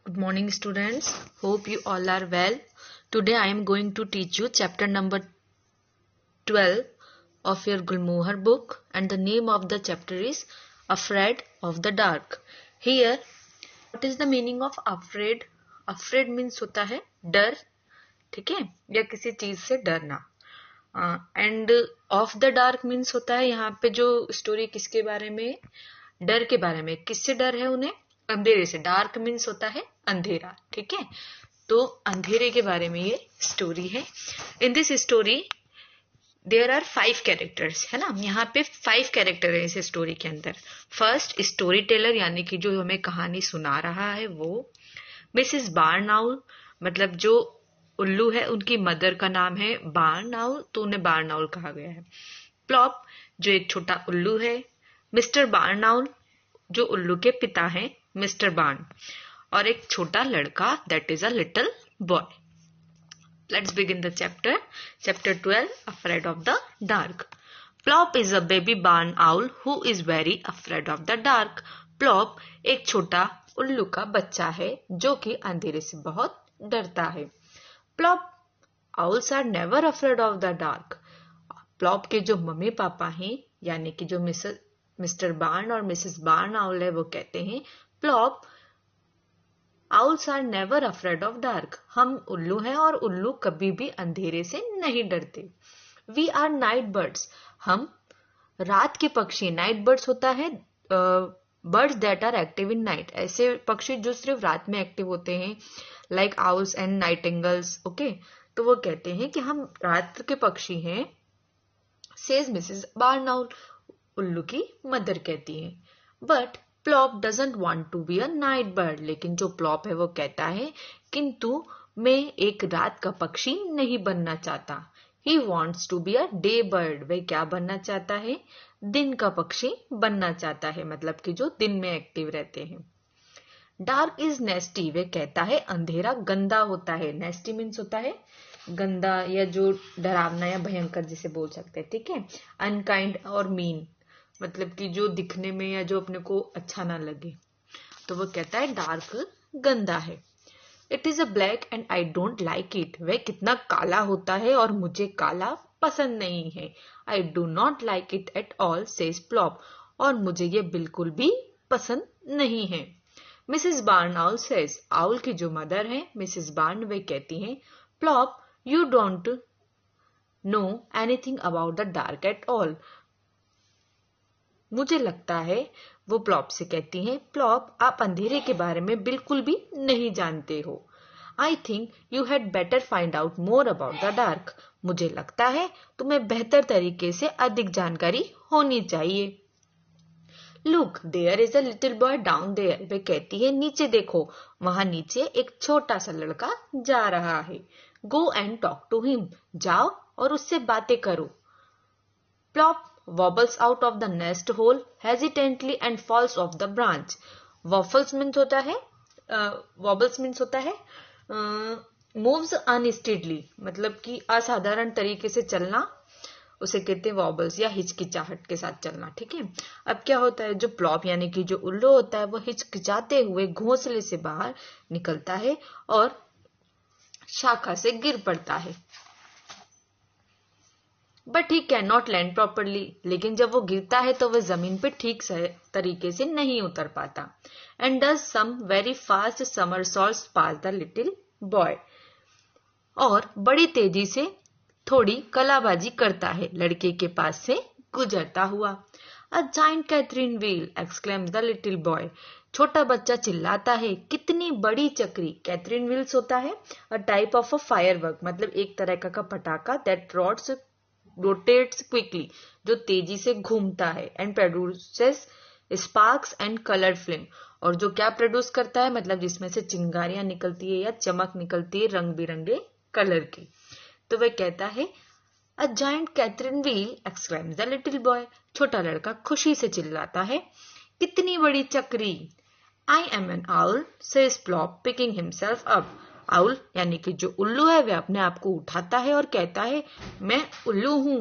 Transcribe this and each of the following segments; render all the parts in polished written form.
Good morning, students. Hope you all are well. Today I am going to teach you chapter number 12 of your Gulmohar book, and the name of the chapter is Afraid of the Dark. Here, what is the meaning of afraid? Afraid means होता है डर, ठीक है, या किसी चीज से डरना. End of the dark means होता है यहाँ पे जो स्टोरी किसके बारे में, डर के बारे में. किससे डर है उन्हें? अंधेरे से. डार्क मीन्स होता है अंधेरा, ठीक है. तो अंधेरे के बारे में ये स्टोरी है. In this story there are 5 characters, है ना. यहाँ पे 5 कैरेक्टर है इस स्टोरी के अंदर. फर्स्ट स्टोरी टेलर, यानी कि जो हमें कहानी सुना रहा है वो. मिसेस बार्न आउल, मतलब जो उल्लू है उनकी मदर का नाम है बार्न आउल, तो उन्हें बार्न आउल कहा गया है. प्लॉप, जो एक छोटा उल्लू है. मिस्टर बार्न आउल, जो उल्लू के पिता हैं, मिस्टर बार्न. और एक छोटा लड़का, that is a little boy. Let's begin the chapter. Chapter 12, afraid of the dark. Plop is a baby barn owl who is very afraid of the dark. Plop एक छोटा उल्लू का बच्चा है जो कि अंधेरे से बहुत डरता है. Plop, owls are never afraid of the dark. Plop के जो मम्मी पापा हैं, यानी कि जो मिस्टर बार्न और मिसेस बार्न आउल है, वो कहते हैं Plop, owls are never afraid of dark. हम उल्लू हैं और उल्लू कभी भी अंधेरे से नहीं डरते. We are night birds. हम रात के पक्षी. नाइट बर्ड्स होता है birds that are active in night. ऐसे पक्षी जो सिर्फ रात में एक्टिव होते हैं, like owls and nightingales. Okay, तो वो कहते हैं कि हम रात के पक्षी हैं. सेज मिसेस बार्न आउल, उल्लू की मदर कहती है. But Plop doesn't want to be a night bird. लेकिन जो प्लॉप है वो कहता है किंतु मैं एक रात का पक्षी नहीं बनना चाहता. He wants to be a day bird. वह क्या बनना चाहता है? दिन का पक्षी बनना चाहता है, मतलब कि जो दिन में एक्टिव रहते हैं. Dark is नेस्टी. वे कहता है अंधेरा गंदा होता है. नेस्टी मीन्स होता है गंदा, या जो डरावना या भयंकर जिसे बोल सकते हैं, ठीक है. अनकाइंड और मीन, मतलब कि जो दिखने में या जो अपने को अच्छा ना लगे. तो वो कहता है डार्क गंदा है. It is a black and I don't like it. वह कितना काला होता है और मुझे काला पसंद नहीं है. I do not like it at all, says plop. और मुझे ये बिल्कुल भी पसंद नहीं है. मिसेस बार्न आउल सेज. आउल की जो मदर है मिसेस बार्न, वे कहती हैं plop, you don't know anything about the dark at all. मुझे लगता है, वो प्लॉप से कहती हैं, प्लॉप आप अंधेरे के बारे में बिल्कुल भी नहीं जानते हो. I think you had better find out more about the dark. मुझे लगता है तुम्हें बेहतर तरीके से अधिक जानकारी होनी चाहिए. Look there is a little boy down there. वे कहती है नीचे देखो, वहां नीचे एक छोटा सा लड़का जा रहा है. Go and talk to him. जाओ और उससे बातें करो. Plop wobbles out of the nest hole hesitantly and falls off the branch. Waffles means होता है wobbles means होता है moves unsteadily, मतलब कि असाधारण तरीके से चलना, उसे कहते हैं वॉबल्स, या हिचकिचाहट के साथ चलना, ठीक है. अब क्या होता है, जो प्लॉप यानी कि जो उल्लू होता है वो हिचकिचाते हुए घोंसले से बाहर निकलता है और शाखा से गिर पड़ता है. But he can not land properly. लेकिन जब वो गिरता है तो वह जमीन पे ठीक तरीके से नहीं उतर पाता. And does some very fast somersaults past the little boy. और बड़ी तेजी से थोड़ी कलाबाजी करता है लड़के के पास से गुजरता हुआ. A giant Catherine wheel exclaims the little boy. छोटा बच्चा चिल्लाता है कितनी बड़ी चक्री. कैथरीन व्हील्स होता है a type of a firework, मतलब एक तरह का पटाखा दैट रोटेट्स क्विकली, जो तेजी से घूमता है. And produces sparks and colour flame. और जो क्या प्रोड्यूस करता है, मतलब जिसमें से चिंगारियां निकलती है या चमक निकलती है रंग बिरंगे कलर की. तो वह कहता है a giant Catherine wheel exclaims the little boy. छोटा लड़का खुशी से चिल्लाता है कितनी बड़ी चक्री. I am an owl, says Plop picking himself up. Owl यानी कि जो उल्लू है वह अपने आप को उठाता है और कहता है मैं उल्लू हूं,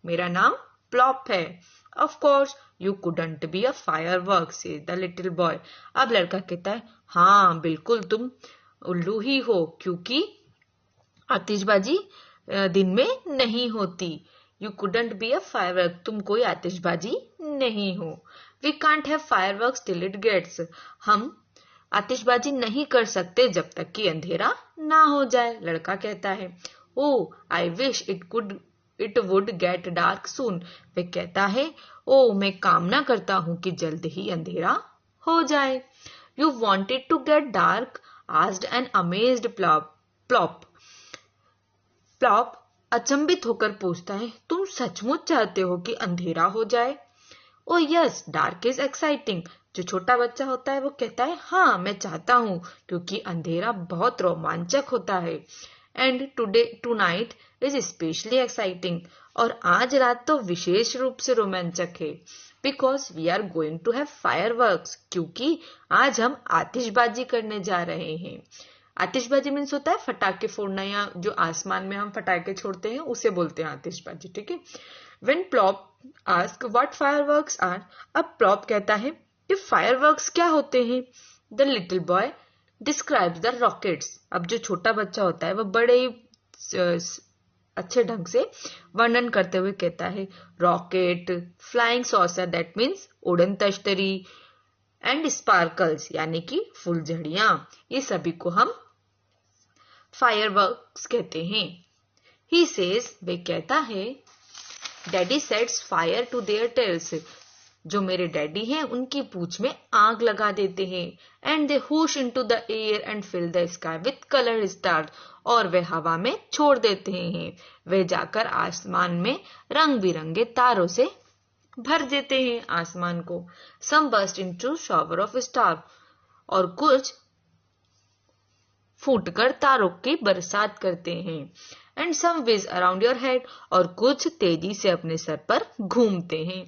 मेरा नाम प्लॉप है. Of course you couldn't be a firework says the little boy. अब लड़का कहता है हाँ बिल्कुल तुम उल्लू ही हो, क्योंकि आतिशबाजी दिन में नहीं होती। You couldn't be a firework, तुम कोई आतिशबाजी नहीं हो। We can't have fireworks till it gets, हम आतिशबाजी नहीं कर सकते जब तक कि अंधेरा ना हो जाए। लड़का कहता है oh I wish it would get dark soon. वह कहता है ओ मैं कामना करता हूं कि जल्द ही अंधेरा हो जाए। You wanted to get dark asked an amazed Plop. Plop अचंभित होकर पूछता है तुम सचमुच चाहते हो कि अंधेरा हो जाए? ओ यस डार्क इज एक्साइटिंग। जो छोटा बच्चा होता है वो कहता है हाँ मैं चाहता हूँ, क्योंकि अंधेरा बहुत रोमांचक होता है। And tonight is specially exciting, और आज रात तो विशेष रूप से रोमांचक है। Because we are going to have fireworks, क्योंकि आज हम आतिशबाजी करने जा रहे हैं। आतिशबाजी मीन्स होता है फटाके फोड़ना, या जो आसमान में हम फटाके छोड़ते हैं उसे बोलते हैं आतिशबाजी, ठीक है। When Plop ask what fireworks are, अब प्लॉप कहता है कि फायरवर्क्स क्या होते हैं। The little boy describes the rockets। अब जो छोटा बच्चा होता है वो बड़े ही अच्छे ढंग से वर्णन करते हुए कहता है rocket, flying saucer that means उड़न तश्तरी, एंड स्पार्कल्स यानी कि फुलझड़ियां, ये सभी को हम फायरवर्क्स कहते हैं। He says, वे कहता है daddy sets fire to their tails, जो मेरे डैडी हैं उनकी पूंछ में आग लगा देते हैं। And they whoosh into the air and fill the sky with coloured stars, और वे हवा में छोड़ देते हैं, वे जाकर आसमान में रंग बिरंगे तारों से भर देते हैं आसमान को। Some burst into shower of star, और कुछ फूटकर तारों की बरसात करते हैं। And some whizz around your head, और कुछ तेजी से अपने सर पर घूमते हैं।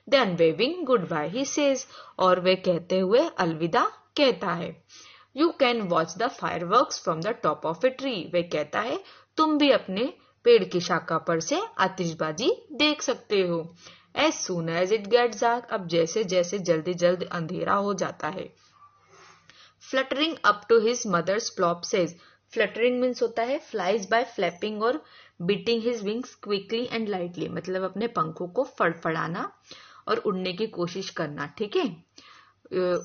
Then waving goodbye he says, और वे कहते हुए अलविदा कहता है। You can watch the fireworks from the top of a tree, वे कहता है तुम भी अपने पेड़ की शाखा पर से आतिशबाजी देख सकते हो। As soon as it gets dark, अब जैसे जैसे जल्दी जल्द अंधेरा हो जाता है। Fluttering up to his mother's Plop says, fluttering means होता है फ्लाइज बाय फ्लैपिंग और beating his wings quickly and lightly, मतलब अपने पंखों को फड़फड़ाना और उड़ने की कोशिश करना, ठीक है।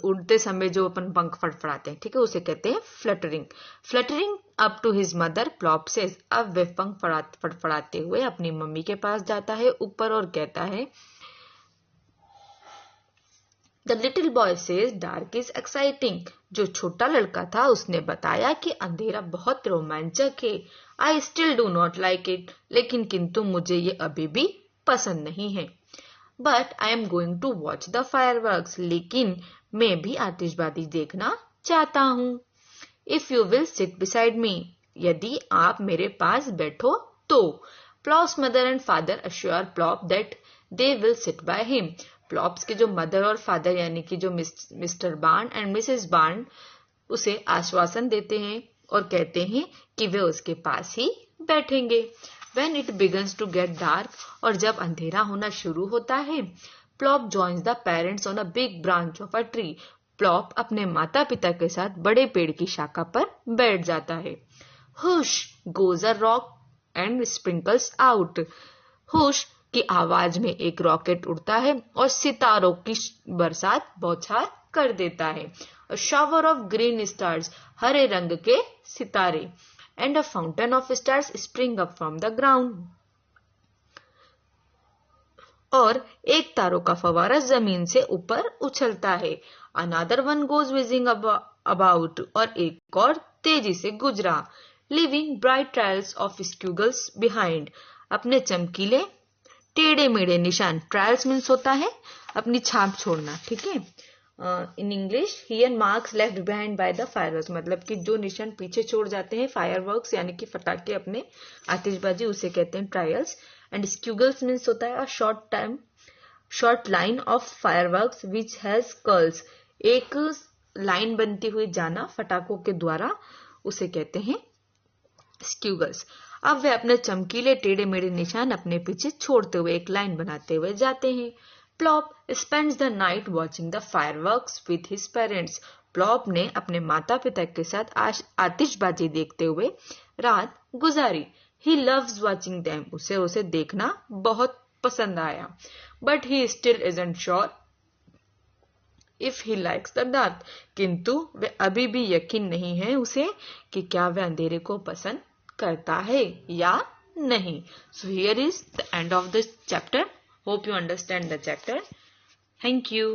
उड़ते समय जो अपन पंख फड़फड़ाते हैं, ठीक है, उसे कहते हैं fluttering. Fluttering up to his mother Plop says, अब वह पंख फड़फड़ाते हुए अपनी मम्मी के पास जाता है ऊपर और कहता है the little boy says dark is exciting, जो छोटा लड़का था उसने बताया कि अंधेरा बहुत रोमांचक है। I still do not like it, लेकिन किंतु मुझे ये अभी भी पसंद नहीं है। But I am going to watch the fireworks, लेकिन मैं भी आतिशबाजी देखना चाहता हूँ। If you will sit beside me, यदि आप मेरे पास बैठो तो। Plop's mother and father assure Plop that they will sit by him, Plop's के जो मदर और फादर यानी कि जो मिस्टर बार्न एंड मिसेस बार्न उसे आश्वासन देते हैं और कहते हैं कि वे उसके पास ही बैठेंगे। When it begins to get dark, और जब अंधेरा होना शुरू होता है, plop joins the parents on a big branch of a tree, plop अपने माता पिता के साथ बड़े पेड़ की शाखा पर बैठ जाता है। हुश goes a rock and sprinkles out, हुश की आवाज में एक रॉकेट उड़ता है और सितारों की बरसात बौछार कर देता है। A shower of green stars, हरे रंग के सितारे, and a fountain of stars spring up from the ground, और एक तारों का फवारा जमीन से ऊपर उछलता है। Another one goes whizzing about, और एक और तेजी से गुजरा। Leaving bright trails of squiggles behind, अपने चमकीले टेढ़े मेढ़े निशान, ट्रायल्स मीन्स होता है अपनी छाप छोड़ना, ठीक है। In English here marks left behind by the fireworks, मतलब कि जो निशान पीछे छोड़ जाते हैं फायरवर्क्स यानी कि फटाके अपने आतिशबाजी, उसे कहते हैं ट्रायल्स। एंड स्क्यूगल्स मीन्स होता है short line of fireworks which has curls, एक लाइन बनती हुई जाना फटाकों के द्वारा, उसे कहते हैं स्क्यूगल्स। अब वे अपने चमकीले टेढ़े मेढ़े निशान अपने पीछे छोड़ते हुए एक लाइन बनाते हुए जाते हैं। Plop spends the night watching the fireworks with his parents. Plop ने अपने माता पिता के साथ आतिशबाजी देखते हुए रात गुजारी। He loves watching them. उसे देखना बहुत पसंद आया। But he still isn't sure if he likes the dark. किंतु वे अभी भी यकीन नहीं है उसे कि क्या वह अंधेरे को पसंद करता है या नहीं। So here is the end of this chapter. Hope you understand the chapter. Thank you.